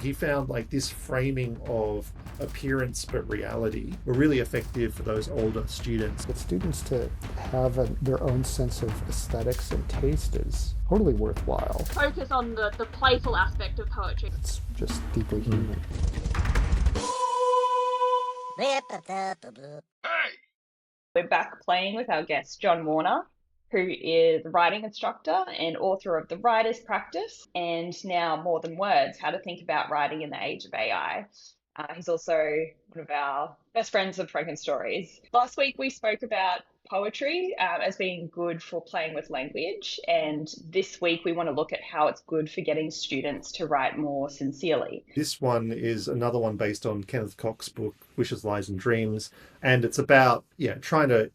He found like this framing of appearance but reality were really effective for those older students. Get students to have their own sense of aesthetics and taste is totally worthwhile. Focus on the playful aspect of poetry. It's just deeply human. We're back playing with our guest, John Warner, who is a writing instructor and author of The Writer's Practice and now More Than Words, How to Think About Writing in the Age of AI. He's also one of our best friends of Frankenstories. Last week we spoke about poetry as being good for playing with language, and this week we want to look at how it's good for getting students to write more sincerely. This one is another one based on Kenneth Koch's book, Wishes, Lies and Dreams, and it's about trying to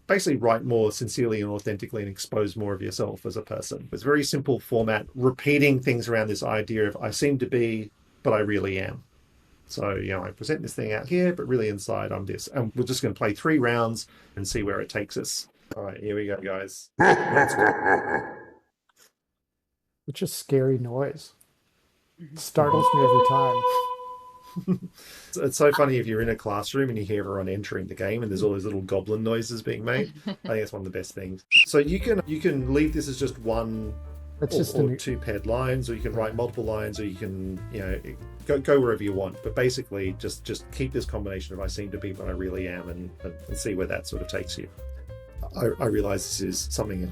basically write more sincerely and authentically and expose more of yourself as a person. It's a very simple format, repeating things around this idea of I seem to be, but I really am. So, I present this thing out here, but really inside I'm this. And we're just going to play 3 rounds and see where it takes us. All right, here we go, guys. It's just scary noise. It startles me every time. It's so funny if you're in a classroom and you hear everyone entering the game and there's all those little goblin noises being made. I think that's one of the best things. So you can leave this as just one or 2 paired lines, or you can write multiple lines, or you can go wherever you want. But basically, just keep this combination of I seem to be what I really am, and see where that sort of takes you. I realize this is something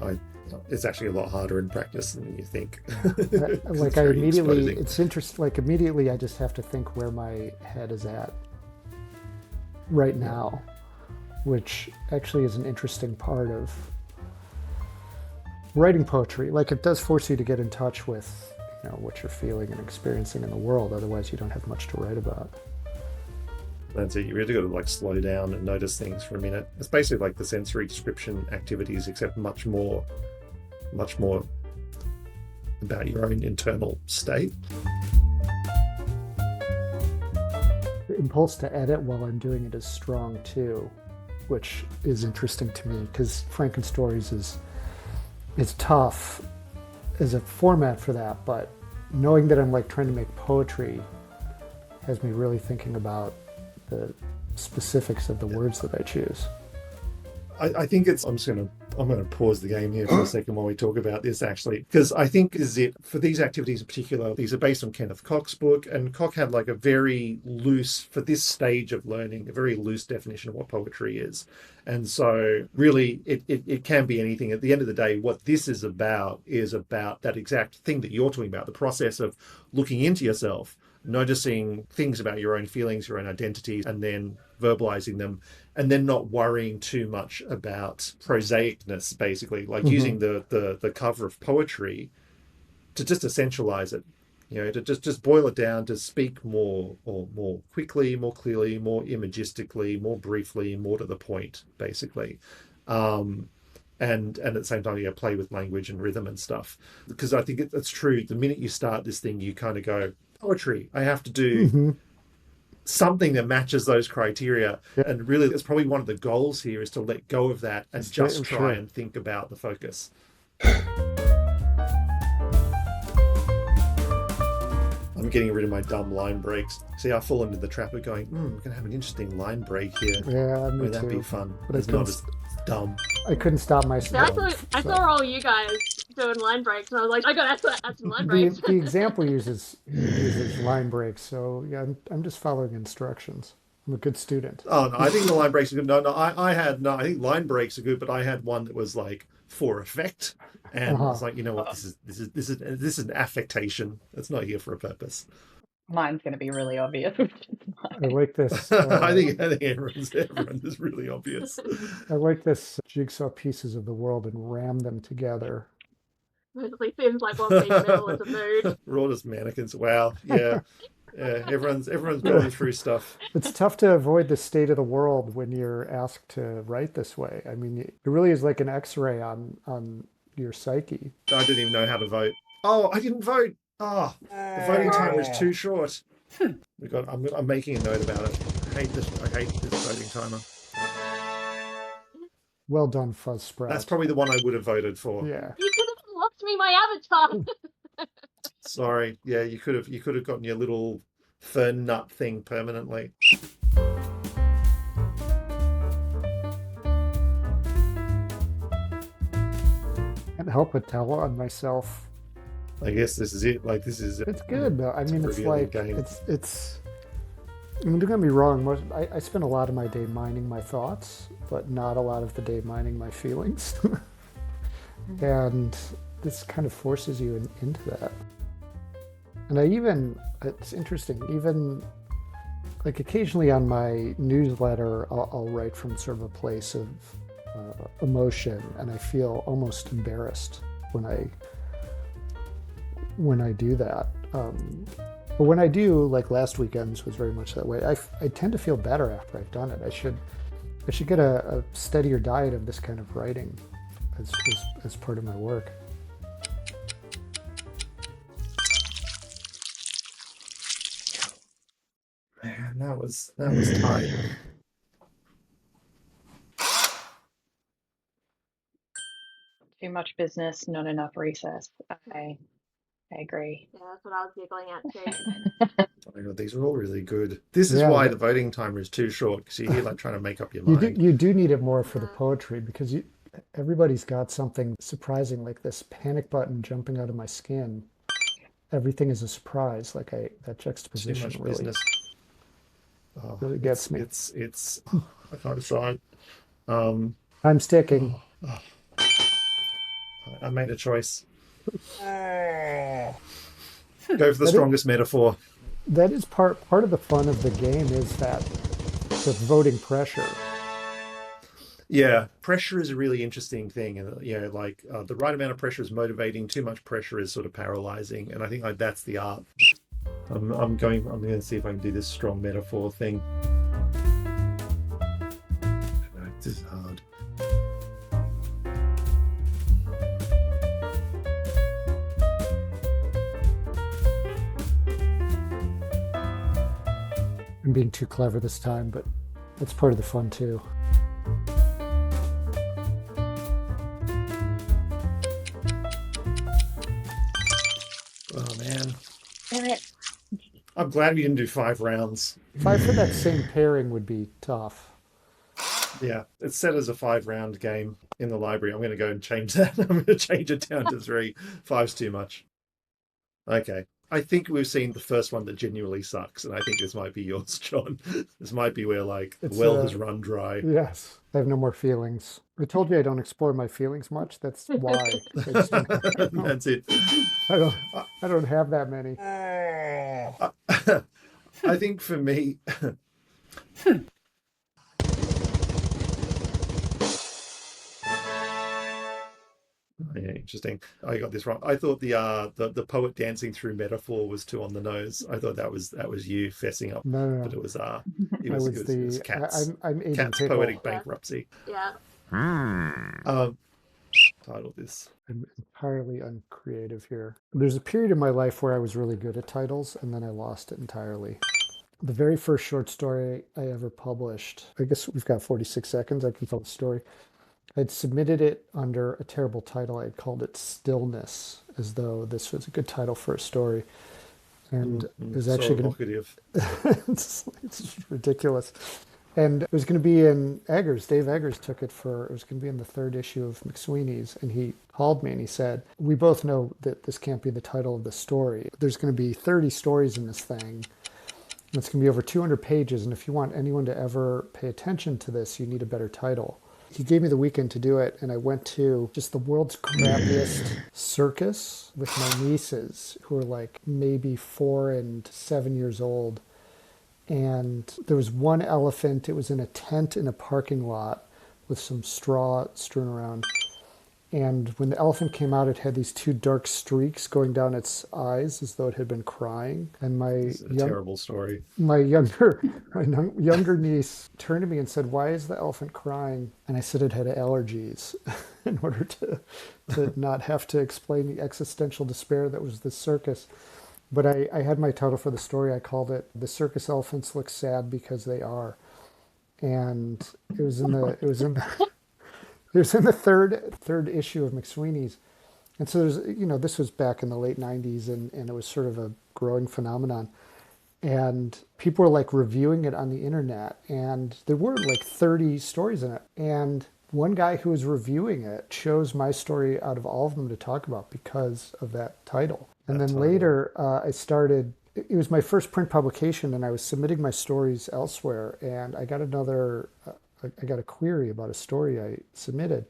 it's actually a lot harder in practice than you think. It's interesting. Like immediately, I just have to think where my head is at right now, which actually is an interesting part of writing poetry. Like it does force you to get in touch with what you're feeling and experiencing in the world. Otherwise, you don't have much to write about. That's it. You really got to slow down and notice things for a minute. It's basically like the sensory description activities, except much more about your own internal state. The impulse to edit while I'm doing it is strong too, which is interesting to me because Frankenstories is tough as a format for that, but knowing that I'm trying to make poetry has me really thinking about the specifics of the words that I choose. I think I'm going to pause the game here for a second while we talk about this, actually, because I think for these activities in particular, these are based on Kenneth Koch's book, and Koch had a very loose, for this stage of learning, a very loose definition of what poetry is. And so really it can be anything. At the end of the day, what this is about that exact thing that you're talking about, the process of looking into yourself, noticing things about your own feelings, your own identities, and then verbalizing them, and then not worrying too much about prosaicness, basically, using the cover of poetry to just essentialize it, to just boil it down, to speak more quickly, more clearly, more imagistically, more briefly, more to the point, basically. And at the same time, play with language and rhythm and stuff. Because I think it's true. The minute you start this thing, you kind of go, poetry, I have to do something that matches those criteria. Yeah. And really, it's probably one of the goals here is to let go of that and just try and think about the focus. I'm getting rid of my dumb line breaks. See, I fall into the trap of going, we're going to have an interesting line break here. Yeah, me too. That'd be fun. But it's not as dumb. I couldn't stop myself. I saw all you guys doing line breaks, and I was like, I got to add some line breaks. The example uses line breaks, so yeah, I'm just following instructions. I'm a good student. Oh no, I think the line breaks are good. I think line breaks are good, but I had one that was for effect, and I was like, you know what, this is an affectation. It's not here for a purpose. Mine's going to be really obvious. I like this. I think everyone is really obvious. I like this jigsaw pieces of the world and ram them together. Mostly seems like one big middle is a mood. We're all just mannequins. Wow, yeah. Everyone's going through stuff. It's tough to avoid the state of the world when you're asked to write this way. I mean, it really is like an X-ray on your psyche. I didn't even know how to vote. Oh, I didn't vote. Oh, the voting time was too short. I'm making a note about it. I hate this voting timer. Well done, Fuzzsprout. That's probably the one I would have voted for. Yeah. You could have lost me my avatar. Sorry. Yeah, you could have gotten your little fern nut thing permanently. Can't help but tell on myself. I guess this is it. Like this is It's good though. I it's a mean, it's brilliant like game. it's. I mean, don't get me wrong. I spend a lot of my day mining my thoughts, but not a lot of the day mining my feelings. And this kind of forces you into that. And it's interesting, even like occasionally on my newsletter, I'll write from sort of a place of emotion, and I feel almost embarrassed when I do that. But when I do, like last weekend's was very much that way. I tend to feel better after I've done it. I should get a steadier diet of this kind of writing as part of my work. Man, that was tight. Too much business, not enough recess. I agree. Yeah, that's what I was giggling at too. Oh my God, these are all really good. This is Yeah, why the voting timer is too short, because you're here like trying to make up your you do mind. you do need it more for the Yeah. poetry because everybody's got something surprising, like this panic button jumping out of my skin. Everything is a surprise. That Too juxtaposition much really business. Oh, really gets me. it's I can't decide. Um, I'm sticking. oh, I made a choice. Go for the That is, strongest metaphor. that is part of the fun of the game is that the voting pressure. Yeah, pressure is a really interesting thing, and like the right amount of pressure is motivating. Too much pressure is sort of paralyzing, and I think like that's the art. I'm going. I'm going to see if I can do this strong metaphor thing. No, this is hard. I'm being too clever this time, but that's part of the fun too. Oh man, Damn it. I'm glad we didn't do 5 rounds. 5 for that same pairing would be tough. Yeah, it's set as a 5 round game in the library. I'm going to go and change that. I'm going to change it down to 3. 5's too much. Okay. I think we've seen the first one that genuinely sucks, and I think this might be yours, John. This might be where like the It's well has run dry. Yes, I have no more feelings. I told you I don't explore my feelings much. That's why. I just don't have, That's it. I don't I don't have that many. I think for me, yeah, interesting. I got this wrong. I thought the poet dancing through metaphor was too on the nose. I thought that was you fessing up, No, no, but no. it was I was it was the I'm Aiden Cat's Pickle. poetic Yeah. bankruptcy. Yeah. Titled this. I'm entirely uncreative here. There's a period in my life where I was really good at titles, and then I lost it entirely. The very first short story I ever published, I guess we've got 46 seconds, I can tell the story. I'd submitted it under a terrible title. I had called it Stillness, as though this was a good title for a story. And it was So actually going to evocative. it's just ridiculous. And it was going to be in Eggers. Dave Eggers took it it was going to be in the 3rd issue of McSweeney's. And he called me and he said, we both know that this can't be the title of the story. There's going to be 30 stories in this thing. And it's going to be over 200 pages. And if you want anyone to ever pay attention to this, you need a better title. He gave me the weekend to do it, and I went to just the world's crappiest circus with my nieces, who were like maybe 4 and 7 years old. And there was one elephant. It was in a tent in a parking lot with some straw strewn around. And when the elephant came out, it had these 2 dark streaks going down its eyes as though it had been crying. And It's a terrible story. my younger niece turned to me and said, "Why is the elephant crying?" And I said it had allergies, in order to not have to explain the existential despair that was this circus. But I had my title for the story. I called it "The Circus Elephants Look Sad Because They Are," and it was in the third issue of McSweeney's. And so this was back in the late 90s, and it was sort of a growing phenomenon. And people were like reviewing it on the internet, and there were like 30 stories in it. And one guy who was reviewing it chose my story out of all of them to talk about because of that title. And then later, it was my first print publication, and I was submitting my stories elsewhere, and I got I got a query about a story I submitted.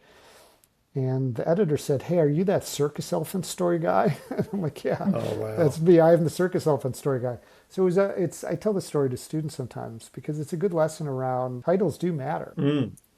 And the editor said, "Hey, are you that circus elephant story guy?" And I'm like, "Yeah, Oh, wow. that's me. I am the circus elephant story guy." So I tell the story to students sometimes because it's a good lesson around titles do matter.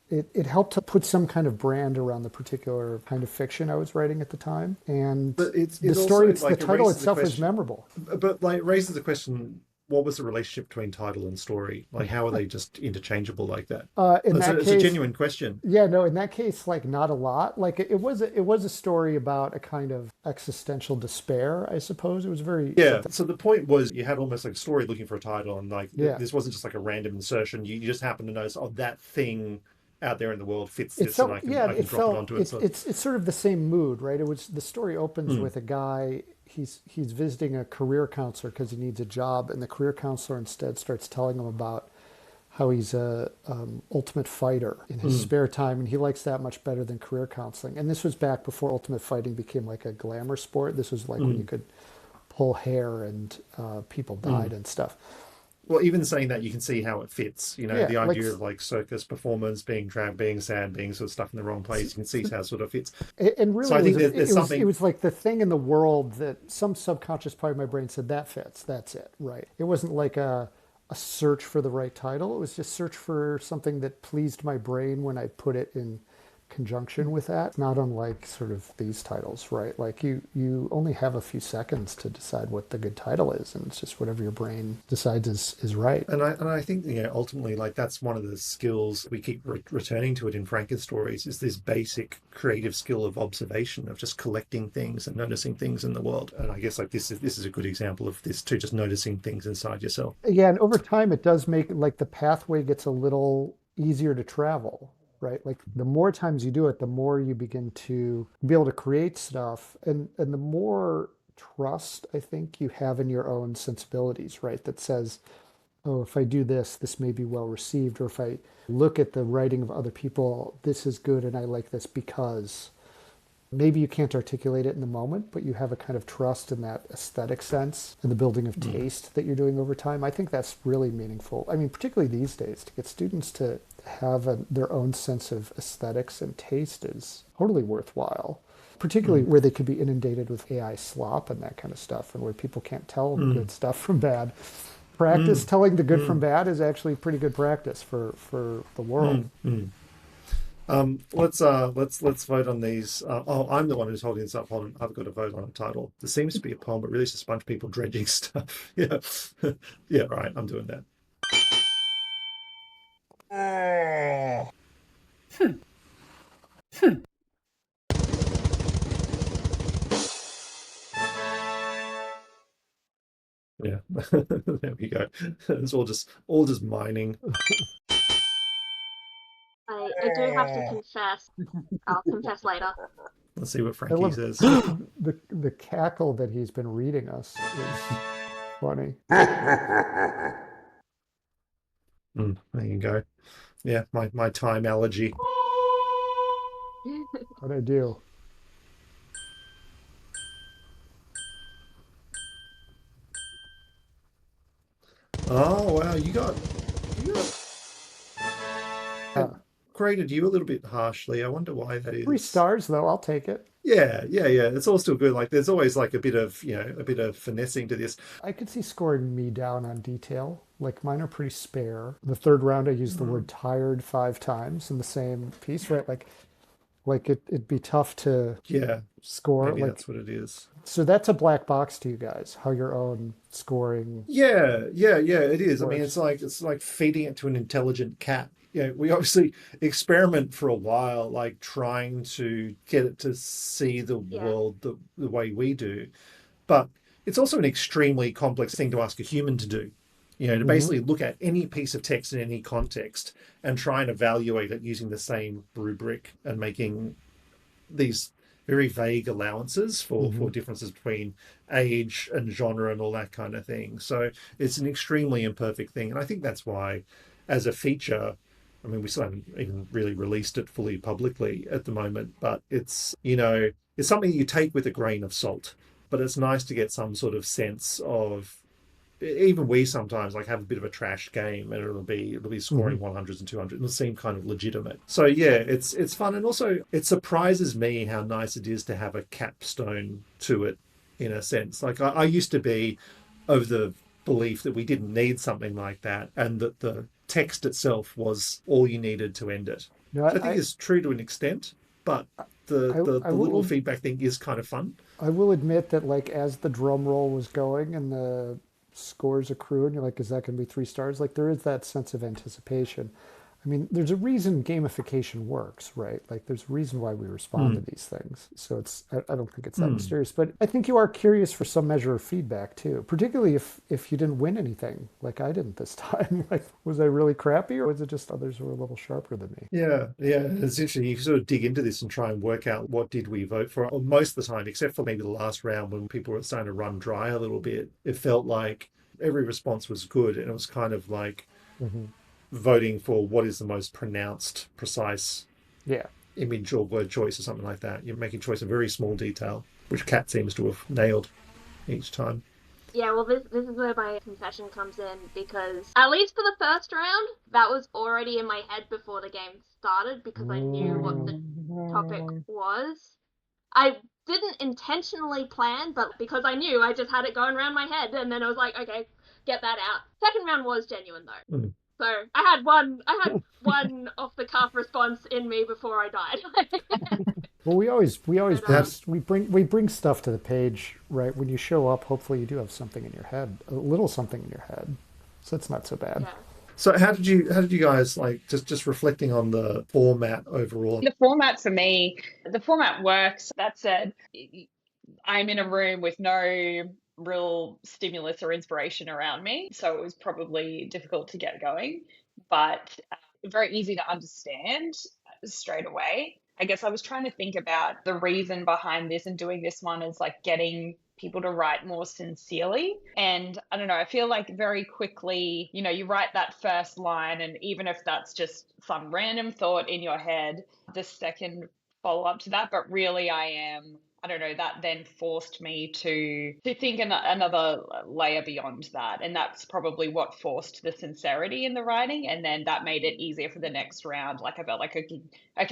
It helped to put some kind of brand around the particular kind of fiction I was writing at the time. And But the story, the title itself was memorable. But like raises the question, what was the relationship between title and story? Like, how are they just interchangeable like that? It's a genuine question. Yeah, no, in that case, like not a lot. Like it was a story about a kind of existential despair, I suppose. It was very So the point was you had almost like a story looking for a title, and like this wasn't just like a random insertion. You just happened to notice, oh, that thing out there in the world fits this, and I can drop it onto it. It's sort of the same mood, right? The story opens with a guy. He's visiting a career counselor because he needs a job, and the career counselor instead starts telling him about how he's a ultimate fighter in his spare time, and he likes that much better than career counseling. And this was back before ultimate fighting became like a glamour sport. This was like when you could pull hair and people died and stuff. Well, even saying that, you can see how it fits. You know, Yeah, the idea of like circus performance, being trapped, being sad, being sort of stuck in the wrong place. You can see how it sort of fits. And really, so I think there's something. It was like the thing in the world that some subconscious part of my brain said that fits. That's it, right? It wasn't like a search for the right title. It was just search for something that pleased my brain when I put it in conjunction with that. Not unlike sort of these titles, right? Like you only have a few seconds to decide what the good title is, and it's just whatever your brain decides is right. And I think, you know, ultimately, like that's one of the skills we keep returning to it in Frankenstories, is this basic creative skill of observation, of just collecting things and noticing things in the world. And I guess like this is a good example of this too, just noticing things inside yourself. Yeah, and over time it does make like the pathway gets a little easier to travel. Right? Like the more times you do it, the more you begin to be able to create stuff, and the more trust I think you have in your own sensibilities, right? That says, oh, if I do this, this may be well received, or if I look at the writing of other people, this is good and I like this because maybe you can't articulate it in the moment, but you have a kind of trust in that aesthetic sense and the building of taste that you're doing over time. I think that's really meaningful. I mean, particularly these days, to get students to have their own sense of aesthetics and taste is totally worthwhile, particularly where they could be inundated with AI slop and that kind of stuff, and where people can't tell good stuff from bad. Practice telling the good from bad is actually pretty good practice for the world. Let's vote on these. I'm the one who's holding this up. Hold on, I've got to vote on a title. There seems to be a poem, but really it's just a bunch of people dredging stuff. Yeah, yeah. Right, I'm doing that. Yeah, there we go. It's all just mining. I do have to confess. I'll confess later. Let's see what Frankie says. The cackle that he's been reading us is funny. There you go. Yeah, my time allergy. What'd I do? Oh wow, you got graded you a little bit harshly. I wonder why that is. 3 stars though, I'll take it. Yeah. It's all still good. Like there's always like a bit of finessing to this. I could see scoring me down on detail. Like mine are pretty spare. The third round I used the word tired 5 times in the same piece, right? Like it'd be tough to score. Maybe that's what it is. So that's a black box to you guys, how your own scoring. Yeah, it is. I mean, it's like feeding it to an intelligent cat. Yeah, we obviously experiment for a while, like trying to get it to see the world the way we do. But it's also an extremely complex thing to ask a human to do. You know, to basically look at any piece of text in any context and try and evaluate it using the same rubric and making these very vague allowances Hmm. for differences between age and genre and all that kind of thing. So it's an extremely imperfect thing. And I think that's why, as a feature, I mean, we still haven't even really released it fully publicly at the moment, but it's, it's something you take with a grain of salt. But it's nice to get some sort of sense of, even we sometimes like have a bit of a trash game and it'll be Hmm. scoring 100s and 200s. It'll seem kind of legitimate. So yeah, it's fun. And also it surprises me how nice it is to have a capstone to it, in a sense. Like I used to be of the belief that we didn't need something like that and that the text itself was all you needed to end it, No, which I think is true to an extent, but the I, the, I the little will feedback thing is kind of fun. I will admit that like as the drum roll was going and the scores accrue and you're like, is that going to be 3 stars? Like there is that sense of anticipation. I mean, there's a reason gamification works, right? Like there's a reason why we respond to Mm, these things. So I don't think it's that mm. mysterious, but I think you are curious for some measure of feedback too, particularly if you didn't win anything like I didn't this time. Like, was I really crappy or was it just others were a little sharper than me? Yeah, yeah. It's interesting. You sort of dig into this and try and work out what did we vote for. Well, most of the time, except for maybe the last round when people were starting to run dry a little bit, it felt like every response was good, and it was kind of like Hmm. voting for what is the most pronounced, precise Yeah. image or word choice or something like that. You're making choice of very small detail, which Cat seems to have nailed each time. Yeah, well, this is where my confession comes in because at least for the first round, that was already in my head before the game started because I knew what the topic was. I didn't intentionally plan, but because I knew, I just had it going around my head, and then I was like, okay, get that out. Second round was genuine though, Mm. so I had one off the cuff response in me before I died. Well, we always But bring That we bring stuff to the page, right? When you show up, hopefully you do have something in your head, a little something in your head, so it's not so bad. yeah, so how did you guys like just reflecting on the format overall? The format for me, the format works. That said, I'm in a room with no real stimulus or inspiration around me, so it was probably difficult to get going, but very easy to understand straight away. I guess I was trying to think about the reason behind this and doing this one is like getting people to write more sincerely. And I don't know, I feel like very quickly, you write that first line, and even if that's just some random thought in your head, the second follow up to that, but really I don't know, that then forced me to think another layer beyond that, and that's probably what forced the sincerity in the writing, and then that made it easier for the next round. Like I felt like okay,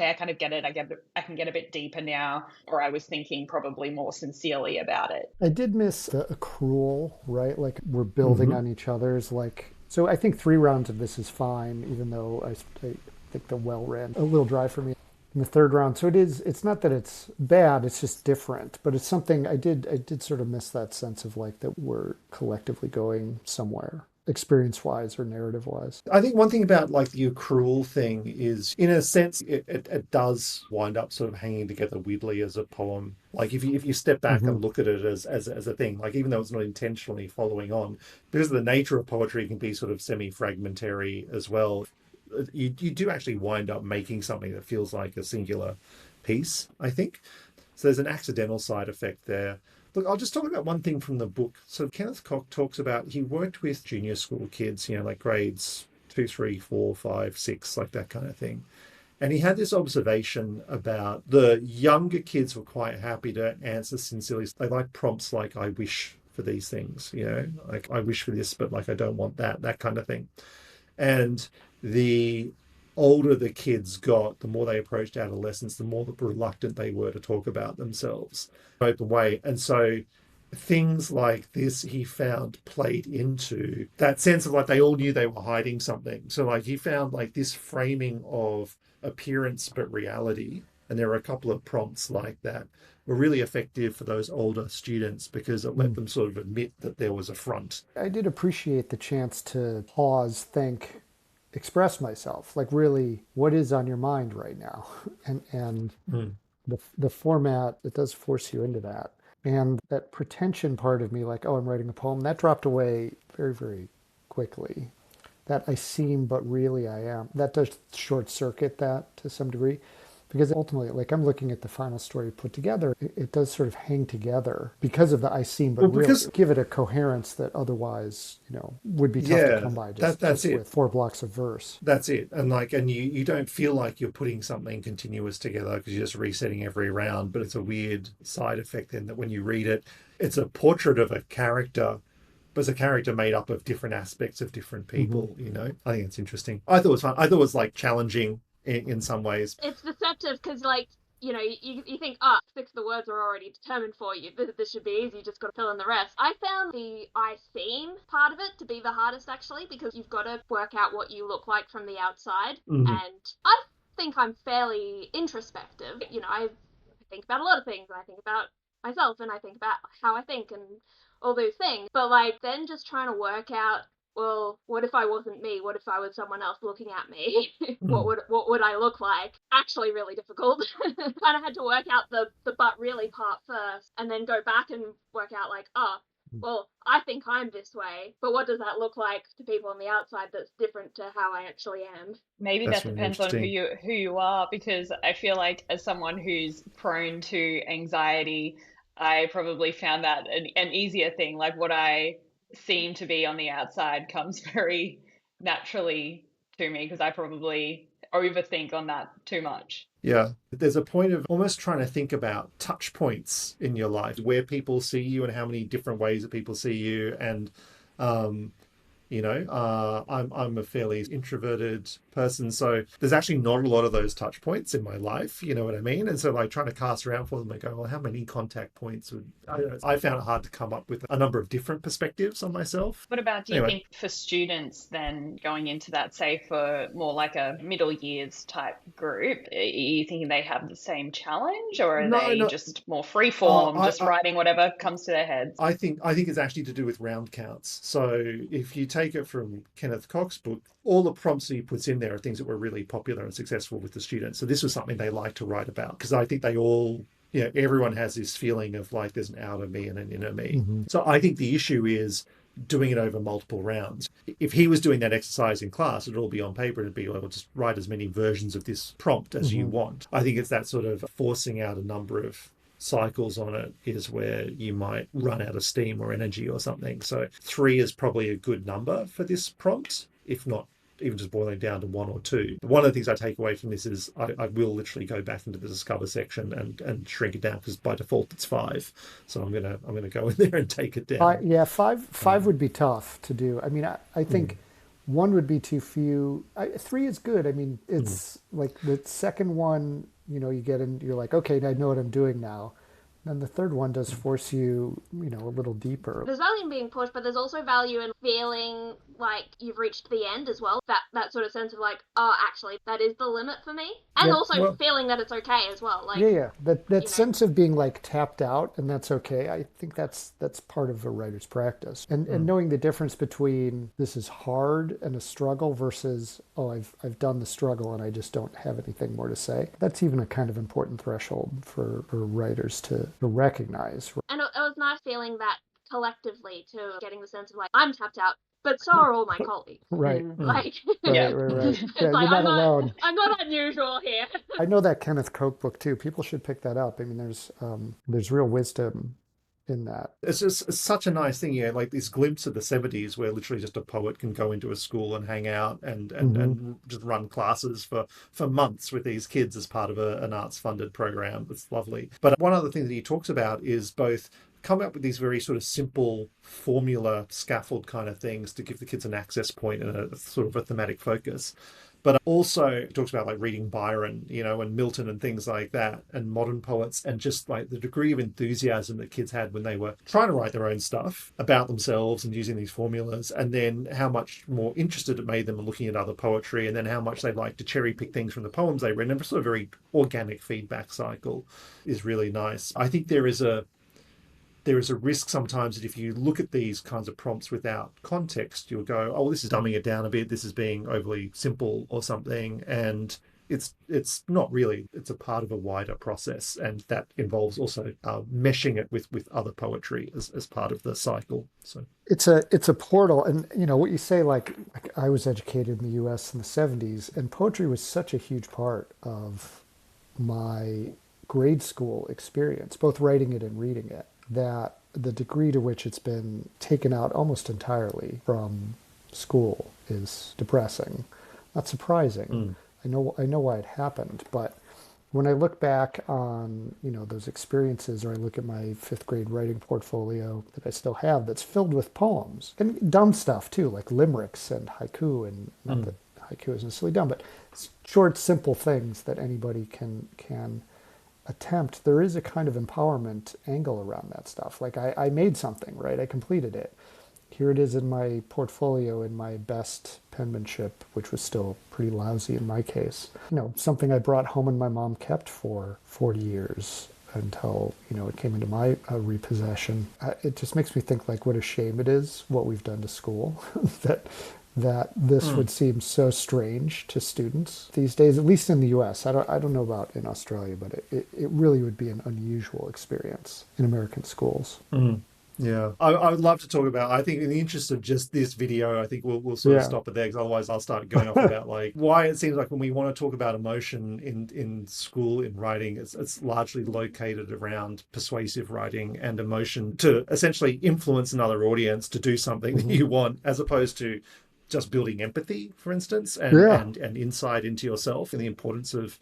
I kind of get it. I can get a bit deeper now, or I was thinking probably more sincerely about it. I did miss the accrual, right? Like we're building Mm-hmm. on each other's. Like so, I think 3 rounds of this is fine, even though I think the well ran a little dry for me in the third round. So it is. It's not that it's bad. It's just different. But it's something I did sort of miss that sense of like that we're collectively going somewhere, experience wise or narrative wise. I think one thing about like the accrual thing is, in a sense, it does wind up sort of hanging together weirdly as a poem. Like if you step back Hmm. and look at it as a thing, like even though it's not intentionally following on, because of the nature of poetry, it can be sort of semi-fragmentary as well. You do actually wind up making something that feels like a singular piece, I think. So there's an accidental side effect there. Look, I'll just talk about one thing from the book. So Kenneth Koch talks about he worked with junior school kids, like grades 2, 3, 4, 5, 6, like that kind of thing. And he had this observation about the younger kids were quite happy to answer sincerely. They like prompts like, I wish for these things, like I wish for this, but like I don't want that, that kind of thing. And the older the kids got, the more they approached adolescence, the more reluctant they were to talk about themselves open way. And so things like this he found played into that sense of like they all knew they were hiding something. So like he found like this framing of appearance but reality. And there were a couple of prompts like that were really effective for those older students because it let them sort of admit that there was a front. I did appreciate the chance to pause, think, express myself. Like really, what is on your mind right now? And Mm. the format, it does force you into that. And that pretension part of me, like, oh, I'm writing a poem, that dropped away very, very quickly. That I seem, but really I am. That does short circuit that to some degree. because ultimately, like I'm looking at the final story put together, it does sort of hang together because of the I scene, but Well, really because give it a coherence that otherwise, would be tough to yeah, come by that's just it. with 4 blocks of verse. That's it. And you don't feel like you're putting something continuous together because you're just resetting every round, but it's a weird side effect then that when you read it, it's a portrait of a character, but it's a character made up of different aspects of different people, I think it's interesting. I thought it was fun. I thought it was like challenging in some ways. It's deceptive because, like, you think, six of the words are already determined for you. This should be easy. You just got to fill in the rest. I found the I theme part of it to be the hardest, actually, because you've got to work out what you look like from the outside. Mhm. And I think I'm fairly introspective. I think about a lot of things, and I think about myself, and I think about how I think, and all those things. But, like, then just trying to work out, well, what if I wasn't me? What if I was someone else looking at me? what Mhm. would I look like? Actually, really difficult. Kind of had to work out the but really part first, and then go back and work out, like, well, I think I'm this way, but what does that look like to people on the outside that's different to how I actually am? Maybe That's that really depends on who interesting. you are, because I feel like as someone who's prone to anxiety, I probably found that an easier thing. Like what I seem to be on the outside comes very naturally to me because I probably overthink on that too much. Yeah. There's a point of almost trying to think about touch points in your life, where people see you and how many different ways that people see you. And um, I'm a fairly introverted person, so there's actually not a lot of those touch points in my life. You know what I mean? And so, like, trying to cast around for them, I go, well, how many contact points would I found it hard to come up with a number of different perspectives on myself. What about, do you Anyway, think for students then going into that, say for more like a middle years type group, are you thinking they have the same challenge, or are no, they no. just more free Uh, form, I, just I writing whatever comes to their heads? I think it's actually to do with round counts. So if you take it from Kenneth Koch's book, all the prompts that he puts in there are things that were really popular and successful with the students. So this was something they like to write about because I think they all, everyone has this feeling of like there's an outer me and an inner me. Hmm. So I think the issue is doing it over multiple rounds. If he was doing that exercise in class, it'd all be on paper and it'd be, well, just write as many versions of this prompt as you Hmm. want. I think it's that sort of forcing out a number of cycles on it is where you might run out of steam or energy or something. So 3 is probably a good number for this prompt, if not even just boiling down to 1 or 2. One of the things I take away from this is I will literally go back into the discover section and shrink it down because by default it's 5. So I'm gonna go in there and take it down. Yeah, five would be tough to do. I mean, I think 1 would be too few. 3 is good. I mean, it's like the second one, you get in, you're like, okay, I know what I'm doing now. And the third one does force you, a little deeper. There's value in being pushed, but there's also value in feeling like you've reached the end as well. That sort of sense of, like, actually, that is the limit for me, and Yeah, also Well, feeling that it's okay as well. yeah, Like, yeah. That you know, sense of being like tapped out, and that's okay. I think that's part of a writer's practice, and knowing the difference between this is hard and a struggle versus, oh, I've done the struggle and I just don't have anything more to say. That's even a kind of important threshold for writers to recognize. and it was nice feeling that collectively too, getting the sense of, like, I'm tapped out, but so are all my colleagues. Right, Like, right, Yeah. right. Yeah, it's you're like not alone. I'm not unusual here. I know that Kenneth Koch book too. People should pick that up. I mean, there's real wisdom in that. it's just it's such a nice thing, like this glimpse of the 70s where literally just a poet can go into a school and hang out Hmm. and just run classes for months with these kids as part of an arts funded program. It's lovely. But one other thing that he talks about is both come up with these very sort of simple formula scaffold kind of things to give the kids an access point and a sort of a thematic focus. But also it talks about like reading Byron, and Milton and things like that, and modern poets, and just like the degree of enthusiasm that kids had when they were trying to write their own stuff about themselves and using these formulas, and then how much more interested it made them in looking at other poetry, and then how much they liked to cherry pick things from the poems they read. And a sort of very organic feedback cycle is really nice. I think there is a risk sometimes that if you look at these kinds of prompts without context, you'll go, oh, well, this is dumbing it down a bit. This is being overly simple or something. And it's not really. It's a part of a wider process. And that involves also meshing it with other poetry as part of the cycle. So It's a portal, and what you say, like I was educated in the U.S. in the '70s, and poetry was such a huge part of my grade school experience, both writing it and reading it, that the degree to which it's been taken out almost entirely from school is depressing. Not surprising. I know why it happened, but when I look back on, those experiences, or I look at my fifth grade writing portfolio that I still have that's filled with poems and dumb stuff too, like limericks and haiku, and not that haiku isn't necessarily dumb, but short, simple things that anybody can attempt. There is a kind of empowerment angle around that stuff. Like I made something, right? I completed it. Here it is in my portfolio in my best penmanship, which was still pretty lousy in my case. Something I brought home and my mom kept for 40 years until, it came into my repossession. It just makes me think like what a shame it is what we've done to school that this would seem so strange to students these days, at least in the US. I don't know about in Australia, but it really would be an unusual experience in American schools. Yeah, I would love to talk about, I think in the interest of just this video, I think we'll sort of stop it there, because otherwise I'll start going off about like why it seems like when we want to talk about emotion in school, in writing, it's largely located around persuasive writing and emotion to essentially influence another audience to do something that you want, as opposed to just building empathy, for instance, and insight into yourself, and the importance of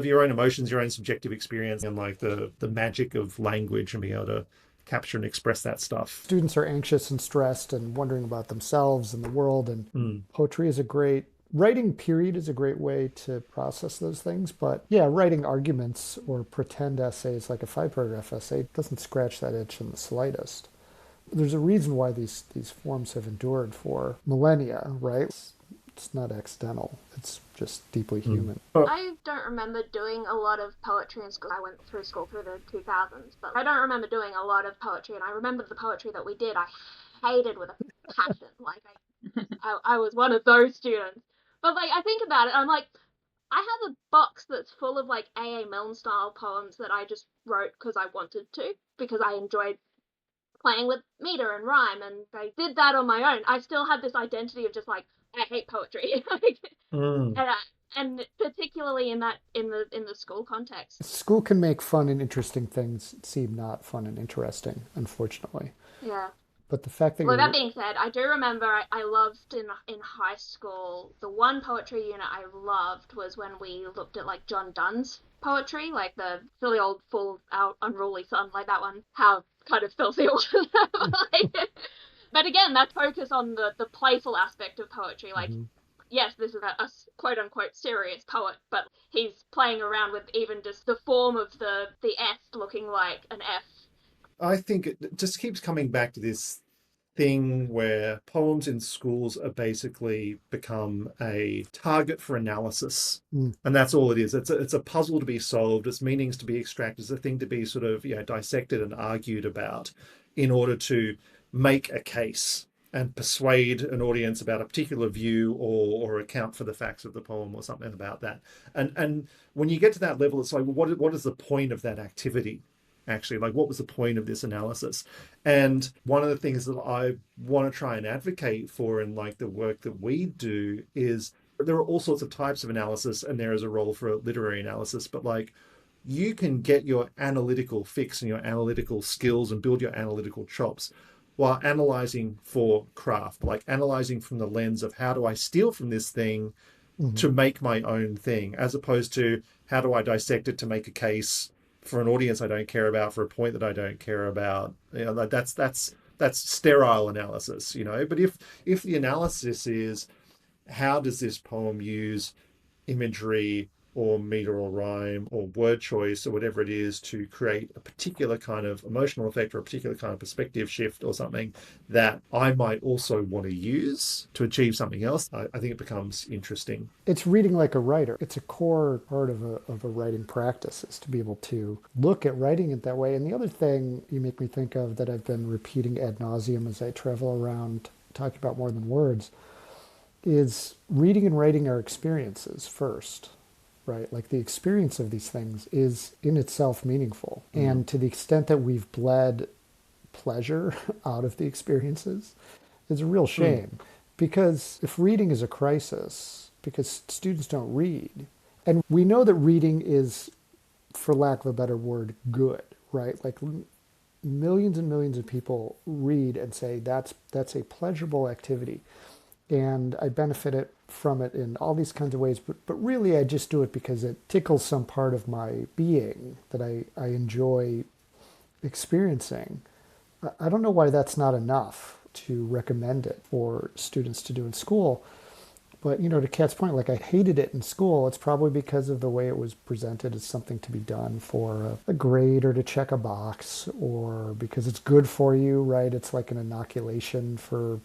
your own emotions, your own subjective experience, and like the magic of language and being able to capture and express that stuff. Students are anxious and stressed and wondering about themselves and the world, and poetry is writing period is a great way to process those things. But yeah, writing arguments or pretend essays like a 5-paragraph essay doesn't scratch that itch in the slightest. There's a reason why these forms have endured for millennia, right? It's not accidental. It's just deeply human. I don't remember doing a lot of poetry in school. I went through school through the 2000s, but I don't remember doing a lot of poetry. And I remember the poetry that we did, I hated with a passion. Like I was one of those students. But like I think about it, I'm like, I have a box that's full of like A.A. Milne style poems that I just wrote because I wanted to, because I enjoyed playing with meter and rhyme, and I did that on my own. I still have this identity of just like, I hate poetry. And particularly in the school context. School can make fun and interesting things seem not fun and interesting, unfortunately. Yeah. But the fact that that being said, I do remember I loved in high school, the one poetry unit I loved was when we looked at like John Donne's poetry, like the silly old full out unruly sun, like that one, how kind of filthy it was. But again, that focus on the playful aspect of poetry, like yes, this is a quote unquote serious poet, but he's playing around with even just the form of the S looking like an F. I think it just keeps coming back to this thing where poems in schools are basically become a target for analysis. And that's all it is. It's a puzzle to be solved. It's meanings to be extracted. It's a thing to be sort of dissected and argued about in order to make a case and persuade an audience about a particular view or account for the facts of the poem or something about that. And when you get to that level, it's like, well, what is the point of that activity? Actually, like, what was the point of this analysis? And one of the things that I want to try and advocate for in like the work that we do is there are all sorts of types of analysis, and there is a role for literary analysis, but like you can get your analytical fix and your analytical skills and build your analytical chops while analyzing for craft, like analyzing from the lens of how do I steal from this thing to make my own thing, as opposed to how do I dissect it to make a case for an audience I don't care about, for a point that I don't care about. That's sterile analysis, But if the analysis is how does this poem use imagery or meter or rhyme or word choice or whatever it is to create a particular kind of emotional effect or a particular kind of perspective shift or something that I might also want to use to achieve something else, I think it becomes interesting. It's reading like a writer. It's a core part of a writing practice, is to be able to look at writing it that way. And the other thing you make me think of that I've been repeating ad nauseum as I travel around talking about more than words is reading and writing our experiences first. Right? Like the experience of these things is in itself meaningful. And to the extent that we've bled pleasure out of the experiences is a real shame. Because if reading is a crisis, because students don't read, and we know that reading is for lack of a better word, good, right? Like millions and millions of people read and say that's a pleasurable activity, and I benefit from it in all these kinds of ways. But really, I just do it because it tickles some part of my being that I enjoy experiencing. I don't know why that's not enough to recommend it for students to do in school. But, to Kat's point, like I hated it in school. It's probably because of the way it was presented as something to be done for a grade or to check a box, or because it's good for you, right? It's like an inoculation for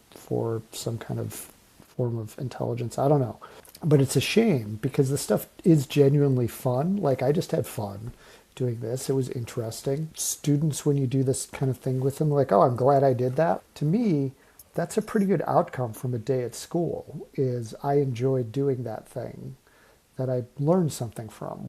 some kind of form of intelligence. I don't know. But it's a shame because the stuff is genuinely fun. Like I just had fun doing this. It was interesting. Students, when you do this kind of thing with them, like, oh, I'm glad I did that. To me, that's a pretty good outcome from a day at school, is I enjoyed doing that thing that I learned something from.